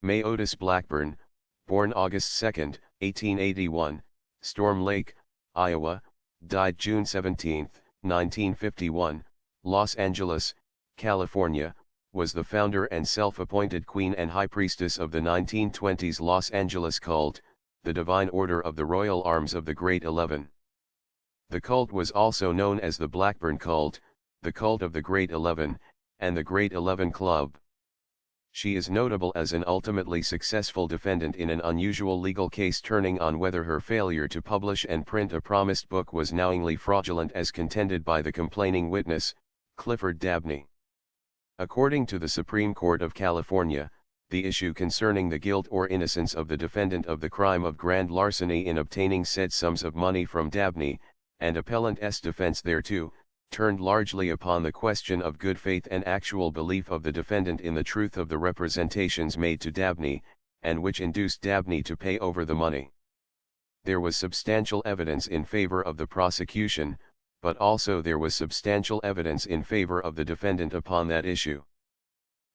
May Otis Blackburn, born August 2, 1881, Storm Lake, Iowa, died June 17, 1951, Los Angeles, California, was the founder and self-appointed queen and high priestess of the 1920s Los Angeles cult, the Divine Order of the Royal Arms of the Great 11. The cult was also known as the Blackburn cult, the cult of the Great 11, and the Great 11 Club. She is notable as an ultimately successful defendant in an unusual legal case turning on whether her failure to publish and print a promised book was knowingly fraudulent as contended by the complaining witness, Clifford Dabney. According to the Supreme Court of California, the issue concerning the guilt or innocence of the defendant of the crime of grand larceny in obtaining said sums of money from Dabney, and appellant's defense thereto, turned largely upon the question of good faith and actual belief of the defendant in the truth of the representations made to Dabney, and which induced Dabney to pay over the money. There was substantial evidence in favor of the prosecution, but also there was substantial evidence in favor of the defendant upon that issue.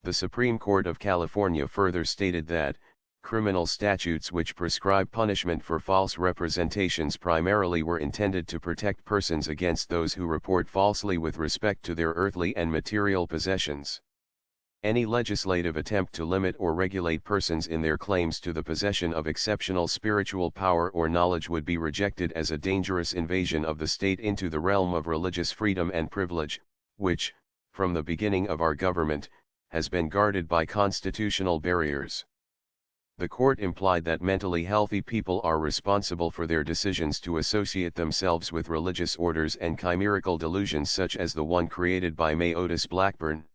The Supreme Court of California further stated that, criminal statutes which prescribe punishment for false representations primarily were intended to protect persons against those who report falsely with respect to their earthly and material possessions. Any legislative attempt to limit or regulate persons in their claims to the possession of exceptional spiritual power or knowledge would be rejected as a dangerous invasion of the state into the realm of religious freedom and privilege, which, from the beginning of our government, has been guarded by constitutional barriers. The court implied that mentally healthy people are responsible for their decisions to associate themselves with religious orders and chimerical delusions such as the one created by May Otis Blackburn.